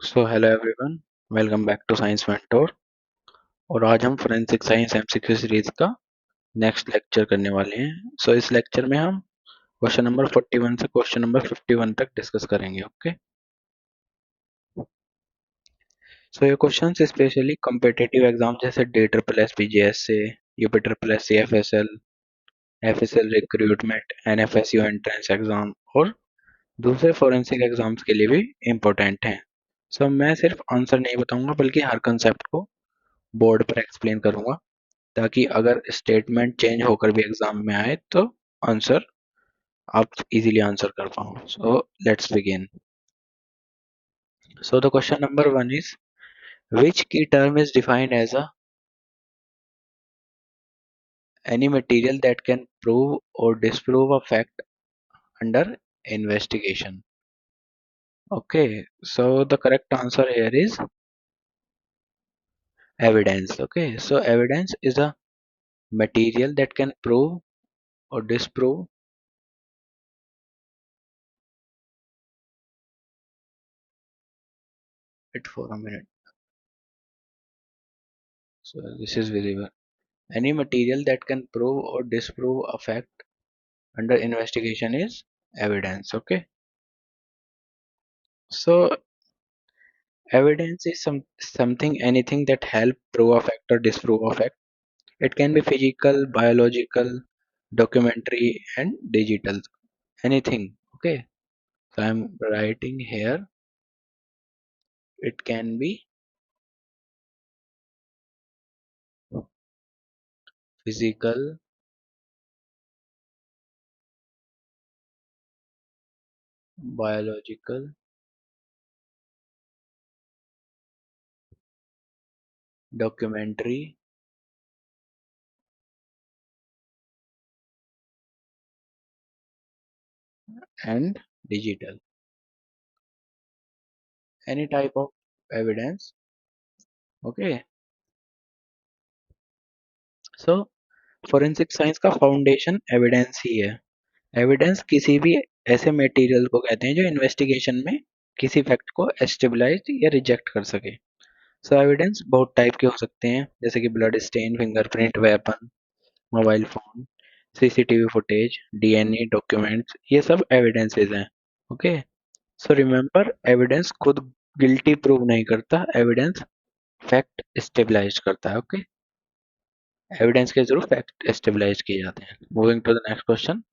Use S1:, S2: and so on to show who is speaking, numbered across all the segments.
S1: So hello everyone, welcome back to science mentor. और आज हम फोरेंसिक साइंस एमसीक्यू सीरीज का नेक्स्ट लेक्चर करने वाले हैं। इस लेक्चर में हम क्वेश्चन नंबर 41 से क्वेश्चन नंबर 51 तक डिस्कस करेंगे। ओके। ये क्वेश्चन स्पेशली कॉम्पिटिटिव एग्जाम जैसे डी ट्रिपल एस पीजीएस से, UP triple S C FSL recruitment, NFSU entrance exam और दूसरे फोरेंसिक एग्जाम्स के लिए भी इम्पोर्टेंट हैं। मैं सिर्फ आंसर नहीं बताऊंगा बल्कि हर कंसेप्ट को बोर्ड पर एक्सप्लेन करूंगा, ताकि अगर स्टेटमेंट चेंज होकर भी एग्जाम में आए तो आंसर आप इजीली आंसर कर पाओ। Let's begin. The question number one is, which key term is defined as a any material that can prove or disprove a fact under investigation? Okay, so the correct answer here is evidence. Okay, so evidence is a material that can prove or disprove it for a minute. So this is visible. Any material that can prove or disprove a fact under investigation is evidence. Okay. So evidence is something, anything that help prove a fact or disprove a fact. It can be physical, biological, documentary, and digital. Anything. Okay. So I'm writing here. It can be physical, biological, documentary, and digital. Any type of evidence. Okay. So forensic science का foundation evidence ही है। Evidence किसी भी ऐसे material को कहते हैं जो investigation में किसी फैक्ट को एस्टेबलाइज या रिजेक्ट कर सके। एविडेंस बहुत टाइप के हो सकते हैं, जैसे कि blood stain, fingerprint, weapon, mobile phone, CCTV footage, DNA, documents, ये सब एविडेंसेस हैं। ओके। रिमेंबर, एविडेंस खुद गिल्टी प्रूव नहीं करता, एविडेंस फैक्ट स्टेबलाइज करता है। ओके। एविडेंस के थ्रू फैक्ट स्टेबलाइज किए जाते हैं। Moving to the next question,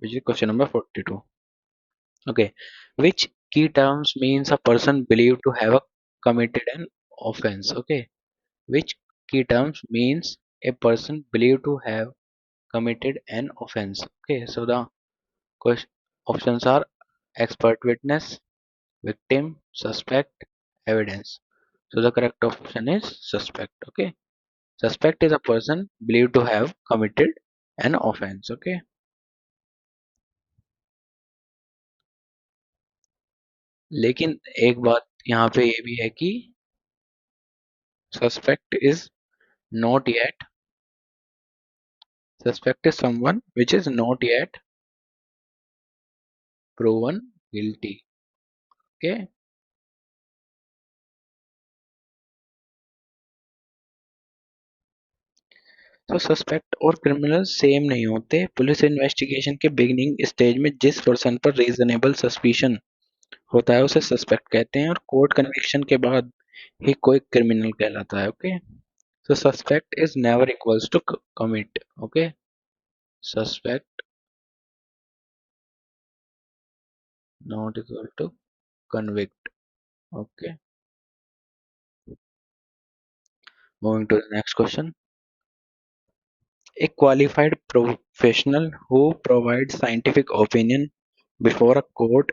S1: which is question number 42. Okay, which key terms means a person believed to have committed an offense? Okay, which key terms means a person believed to have committed an offense? Okay, so the question options are expert witness, victim, suspect, evidence. So the correct option is suspect. Okay, suspect is a person believed to have committed an offense. Okay, लेकिन एक बात यहाँ पे ये भी है कि suspect is not yet suspect is someone which is not yet proven guilty. Okay. Suspect और क्रिमिनल सेम नहीं होते। पुलिस इन्वेस्टिगेशन के बिगिनिंग स्टेज में जिस पर्सन पर रीजनेबल सस्पिशन होता है उसे सस्पेक्ट कहते हैं, और कोर्ट कन्विक्शन के बाद ही कोई क्रिमिनल कहलाता है। Okay. Suspect is never equals to commit. Okay. Suspect not equal to convict. Okay. Moving to the next question, a qualified professional who provides scientific opinion before a court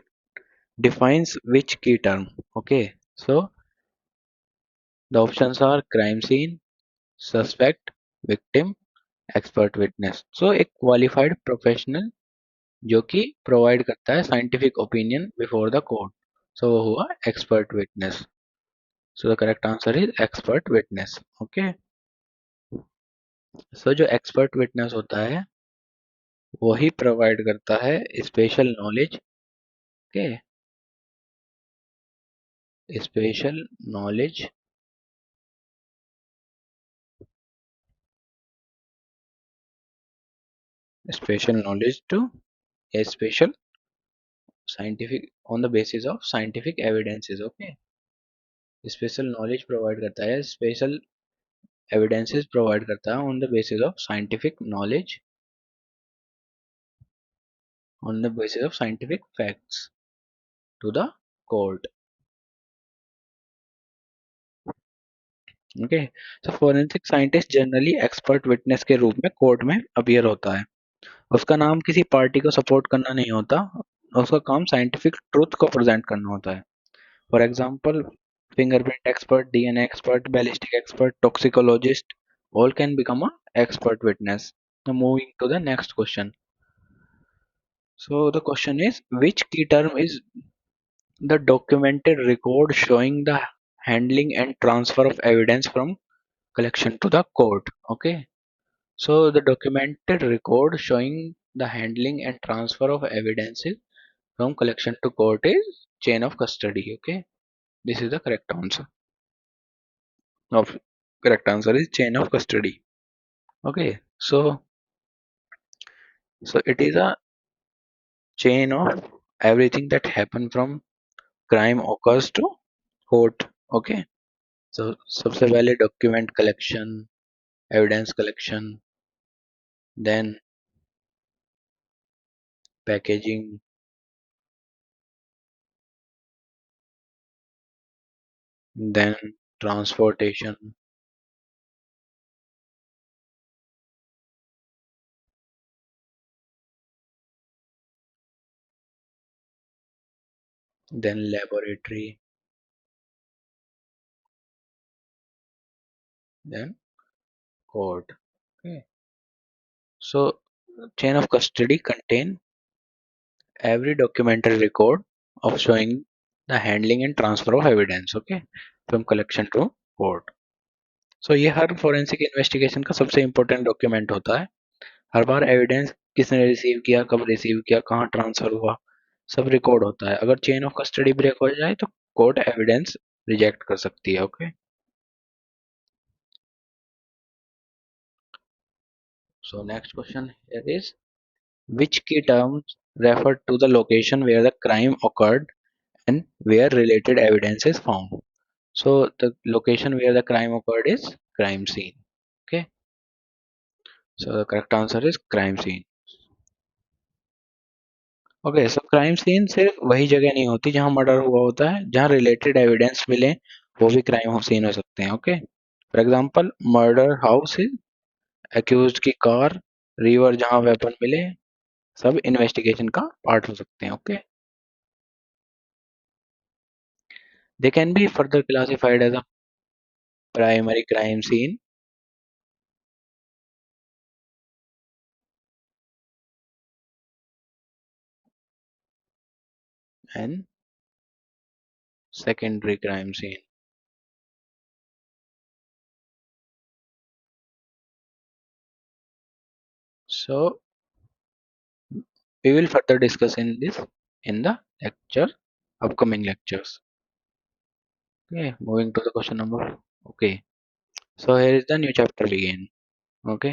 S1: defines which key term? Okay, so the options are crime scene, suspect, victim, expert witness. एक qualified professional जो कि provide करता है scientific opinion before the court, वो हुआ expert witness. The correct answer is expert witness. Okay. जो expert witness होता है वही प्रोवाइड करता है स्पेशल नॉलेज के Spatial knowledge, spatial knowledge to a spatial scientific on the basis of scientific evidences. Okay, special knowledge provide करता है, special evidences provide करता है on the basis of scientific knowledge, on the basis of scientific facts to the court. Okay, so forensic scientist generally expert witness के रूप में court में appear होता है. उसका नाम किसी पार्टी को सपोर्ट करना नहीं होता, उसका काम साइंटिफिक ट्रुथ को प्रेजेंट करना होता है. For example, fingerprint expert, DNA expert, ballistic expert, toxicologist, all can become a expert witness. Now moving to the next question. So the question is, which key term is the documented record showing the handling and transfer of evidence from collection to the court? Okay. So the documented record showing the handling and transfer of evidences from collection to court is chain of custody. Okay. This is the correct answer. Of correct answer is chain of custody. Okay. So it is a chain of everything that happen from crime occurs to court. Okay. So सबसे पहले document collection, evidence collection, then packaging, then transportation, then laboratory, then court. Okay. So chain of custody contain every documentary record of showing the handling and transfer of evidence. Okay, from collection to court. So ये हर forensic investigation का सबसे important document होता है. हर बार evidence किसने receive किया, कब receive किया, कहाँ ट्रांसफर हुआ, सब रिकॉर्ड होता है. अगर चेन ऑफ कस्टडी ब्रेक हो जाए तो कोर्ट एविडेंस रिजेक्ट कर सकती है. Okay, so next question is, which key terms refer to the location where the crime occurred and where related evidence is found? So the location where the crime occurred is crime scene. Okay, so the correct answer is crime scene. Okay, so crime scene सिर्फ वही जगह नहीं होती जहां murder हुआ होता है, जहां रिलेटेड एविडेंस मिले वो भी क्राइम सीन हो सकते हैं. Okay, for example murder house is, accused की कार, रिवर जहां वेपन मिले, सब इन्वेस्टिगेशन का पार्ट हो सकते हैं. Okay, they can be further classified as a primary crime scene and secondary crime scene. So we will further discuss in this in the lecture, upcoming lectures. Okay, moving to the question number. Okay, so here is the new chapter begin. Okay,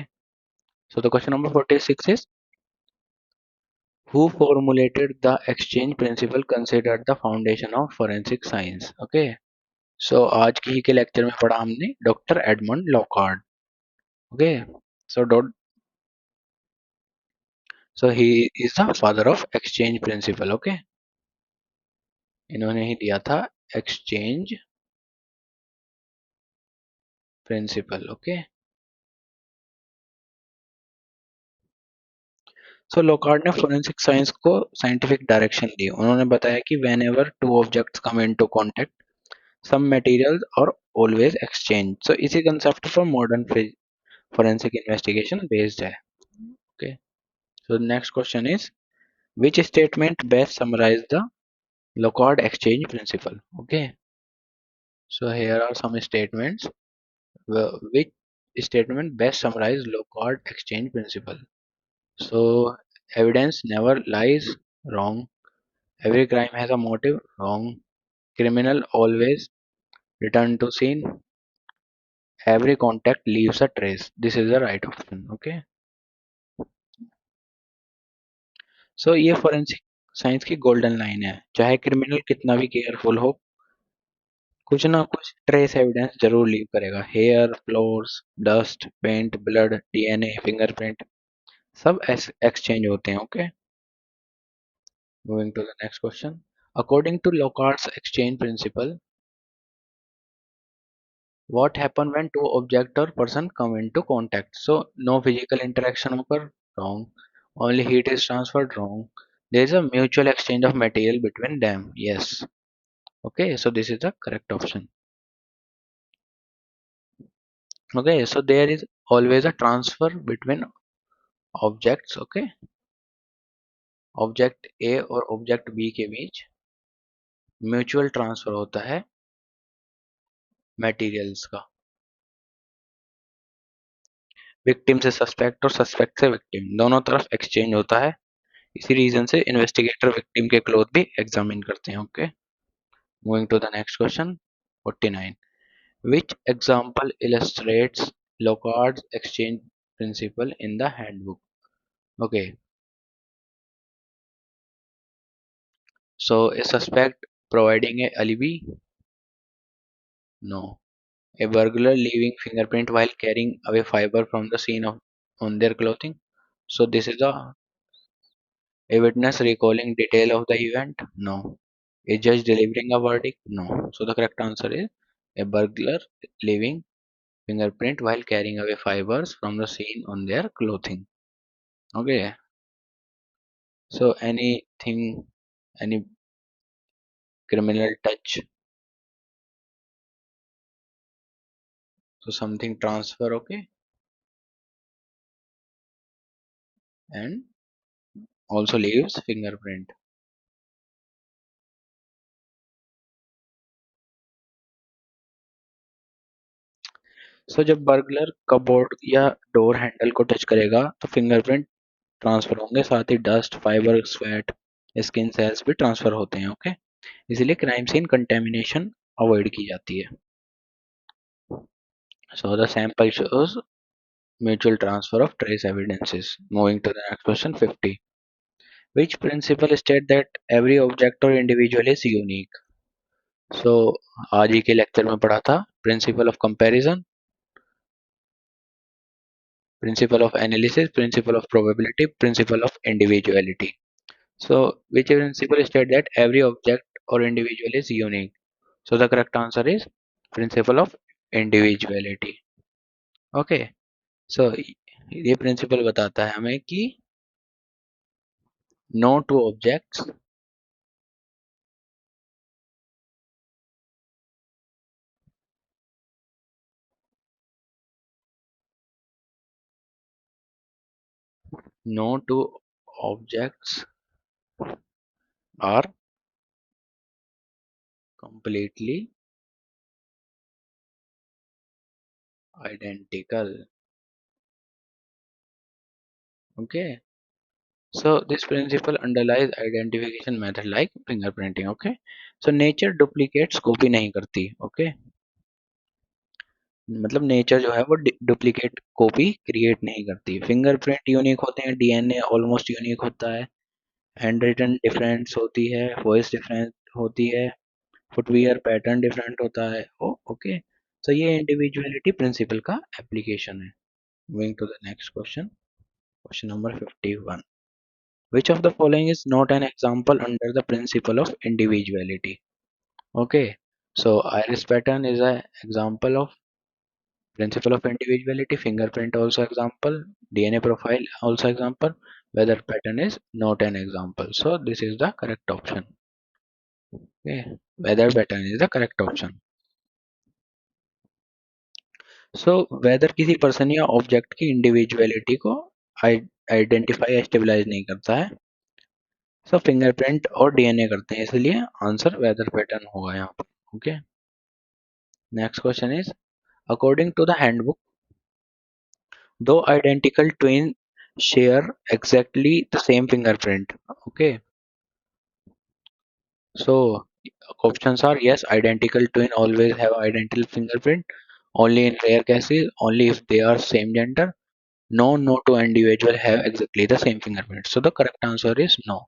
S1: so the question number 46 is, who formulated the exchange principle considered the foundation of forensic science? Okay, so आज की ही के lecture में पढ़ा हमने doctor Edmond Locard. Okay, so dot so he is the father of exchange principle. Okay, इन्होंने ही दिया था exchange principle. Okay, so Locard ने फोरेंसिक साइंस को साइंटिफिक डायरेक्शन दी. उन्होंने बताया कि whenever two objects come into contact, some materials are always exchange. So इसी कंसेप्ट पर मॉडर्न forensic investigation based है. Okay, so the next question is, which statement best summarize the Locard exchange principle? Okay, so here are some statements. Which statement best summarize Locard exchange principle? So evidence never lies, wrong. Every crime has a motive, wrong. Criminal always return to scene. Every contact leaves a trace. This is the right option. Okay. सो ये forensic science की golden line है, चाहे criminal कितना भी careful हो, कुछ ना कुछ ट्रेस एविडेंस जरूर लीव करेगा। Hair, floors, dust, paint, blood, DNA, fingerprint, सब एक्सचेंज होते हैं। Okay, moving to the next question. According to Locard's exchange principle, what happen when two object or person come into contact? So no physical interaction occur, wrong. Only heat is transferred, wrong. There is a mutual exchange of material between them, yes. Okay, so this is the correct option. Okay, so there is always a transfer between objects। okay, object A और object B के बीच mutual transfer होता है materials का। Victim से suspect और suspect से victim, दोनों तरफ एक्सचेंज होता है। इसी रीजन से इन्वेस्टिगेटर विक्टिम के क्लोथ भी एग्जामिन करते हैं। Okay, moving to the next question 49। Which example illustrates Locard's exchange principle in the handbook? Okay, so a suspect providing a alibi? No. A burglar leaving fingerprint while carrying away fiber from the scene of on their clothing? So this is a witness recalling detail of the event? No. A judge delivering a verdict? No. So the correct answer is a burglar leaving fingerprint while carrying away fibers from the scene on their clothing. Okay. So anything, any criminal touch, so something transfer, okay, and also leaves fingerprint. So जब burglar cupboard या door handle को touch करेगा तो fingerprint transfer होंगे, साथ ही dust, fibre, sweat, skin cells भी transfer होते हैं। ओके, इसलिए क्राइम सीन कंटेमिनेशन अवॉइड की जाती है। So the sample shows mutual transfer of trace evidences. Moving to the next question 50. Which principle state that every object or individual is unique? So आज ही के lecture में पढ़ा था principle of comparison, principle of analysis, principle of probability, principle of individuality. So which principle state that every object or individual is unique? So the correct answer is principle of individuality। Okay, so ये principal बताता है हमें कि no two objects, no two objects are completely identical। Okay, so this principle underlies identification method like fingerprinting। Okay, so nature duplicates copy नहीं करती। Okay, मतलब nature जो है वो डुप्लीकेट कॉपी क्रिएट नहीं करती। फिंगरप्रिंट यूनिक होते हैं, डीएनए ऑलमोस्ट यूनिक होता है, हैंड रिटन डिफरेंस होती है, वॉइस डिफरेंट होती है, फुटवियर पैटर्न डिफरेंट होता है। ओके, तो ये इंडिविजुअलिटी प्रिंसिपल का एप्लीकेशन है। Moving to the next question, question number 51। Which of the following is not an example under the principle of individuality? Okay, so iris pattern is an example of principle of individuality, fingerprint also example, DNA profile also example, weather pattern is not an example. So this is the correct option। Okay, weather pattern is the correct option। So weather किसी person या object की individuality को identify stabilise नहीं करता है, सब fingerprint और DNA करते हैं, इसलिए आंसर वेदर पैटर्न होगा यहाँ पर। Okay, next question is according to the handbook, दो identical twins share exactly the same fingerprint। Okay, so Options are yes, identical twin always have identical fingerprint. Only in rare cases, only if they are same gender. No, no two individual have exactly the same fingerprint. So the correct answer is no.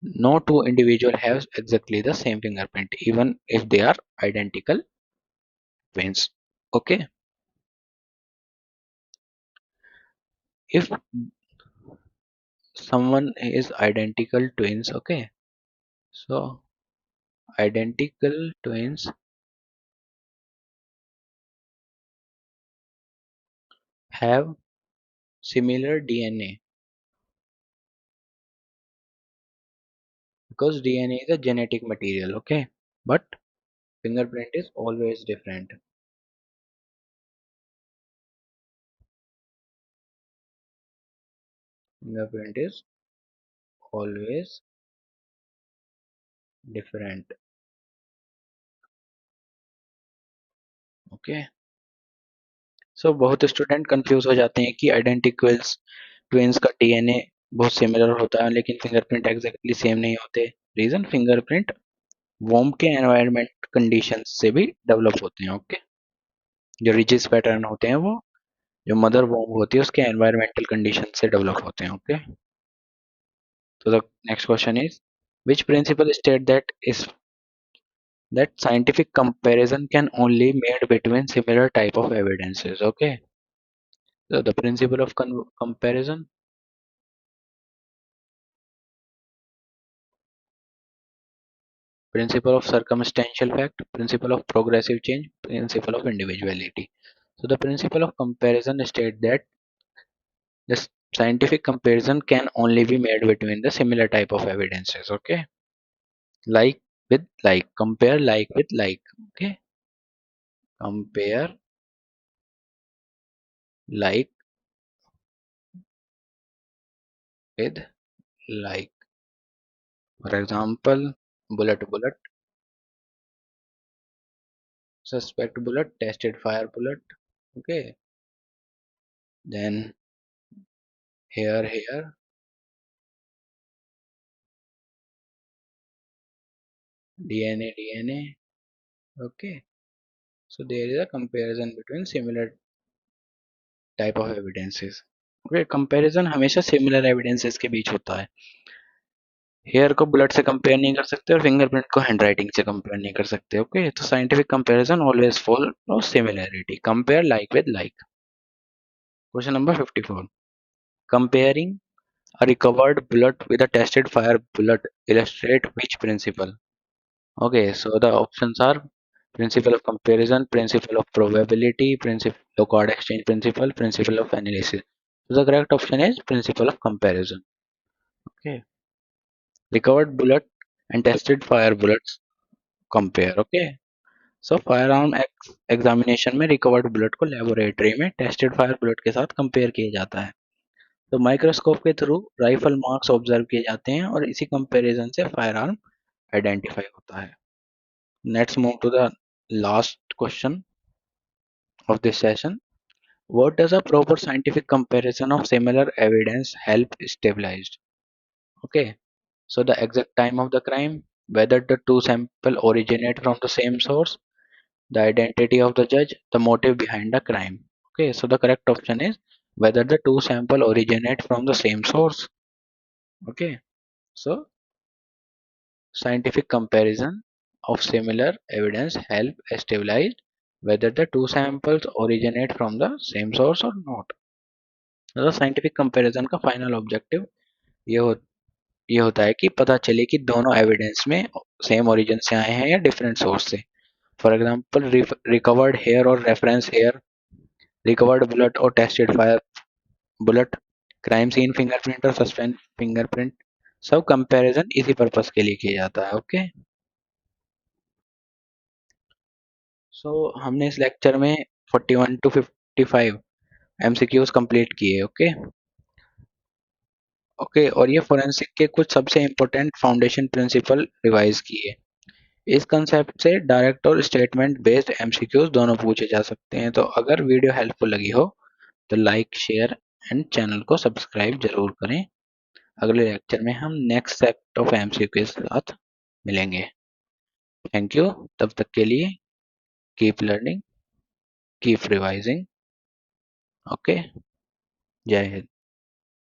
S1: No two individual have exactly the same fingerprint, even if they are identical twins. Okay. If someone is identical twins, okay. So identical twins have similar DNA because DNA is a genetic material, okay. But fingerprint is always different. Fingerprint is always different. Okay. So बहुत student confuse हो जाते हैं कि identicals twins का DNA बहुत similar होता है लेकिन फिंगरप्रिंट एग्जैक्टली सेम नहीं होते। रीजन फिंगरप्रिंट वोम के एनवायरनमेंट कंडीशन से भी डेवलप होते हैं। ओके। जो रिजिस पैटर्न होते हैं वो जो मदर वोम होती है उसके एनवायरमेंटल कंडीशन से डेवलप होते हैं। ओके। तो the next question is which principle state that scientific comparison can only made between similar type of evidences. Okay. So the principle of comparison, principle of circumstantial fact, principle of progressive change, principle of individuality. So the principle of comparison states that the scientific comparison can only be made between the similar type of evidences. Okay. Like with like, compare like with like. Okay. Compare like with like. For example, bullet, suspect bullet, tested fire bullet. Okay. Then here, DNA. Okay. So there is a comparison between similar type of evidences. Okay, comparison हमेशा similar evidences के बीच होता है। Hair को bullet से compare नहीं कर सकते और फिंगरप्रिंट को हैंडराइटिंग से कंपेयर नहीं कर सकते। ओके, तो scientific comparison always follow similarity, compare like with like. Question number 54, comparing a recovered bullet with a tested fire bullet illustrate which principle? Okay, so the options are principle of comparison, principle of probability, principle Locard exchange principle, principle of analysis. So the correct option is principle of comparison. Okay, recovered bullet and tested fire bullets compare. Okay, so firearm examination में recovered bullet को laboratory में tested fire bullet के साथ compare किया जाता है। तो microscope के थ्रू राइफल मार्क्स ऑब्जर्व किए जाते हैं और इसी कंपैरिजन से फायरआर्म आइडेंटिफाई होता है। Let's move to the last question of this session. What does a proper scientific comparison of similar evidence help stabilized? Okay, so the exact time of the crime, whether the two sample originate from the same source, the identity of the judge, the motive behind the crime. Okay, so the correct option is whether the two sample originate from the same source. Okay, so scientific comparison of similar evidence help establish whether the two samples originate from the same source or not. तो scientific comparison का final objective ये हो ये होता है कि पता चले कि दोनों एविडेंस में सेम ओरिजिन से आए हैं या डिफरेंट सोर्स से। फॉर एग्जांपल रिकवर्ड हेयर और रेफरेंस हेयर, रिकवर्ड बुलेट और tested fire bullet, crime scene fingerprint और सस्पेंड फिंगरप्रिंट, सब कंपैरिजन इसी पर्पस के लिए किया जाता है। ओके, सो हमने इस लेक्चर में 41 टू 55 एमसीक्यूज कंप्लीट किए। ओके ओके, और ये फोरेंसिक के कुछ सबसे इम्पोर्टेंट फाउंडेशन प्रिंसिपल रिवाइज किए। इस कंसेप्ट से डायरेक्ट और स्टेटमेंट बेस्ड एमसीक्यूज दोनों पूछे जा सकते हैं। तो अगर वीडियो हेल्पफुल लगी हो तो लाइक शेयर एंड चैनल को सब्सक्राइब जरूर करें। अगले लेक्चर में हम नेक्स्ट सेट ऑफ एमसीक्यू के साथ मिलेंगे। Thank you. तब तक के लिए keep learning, keep revising. Okay. जय हिंद।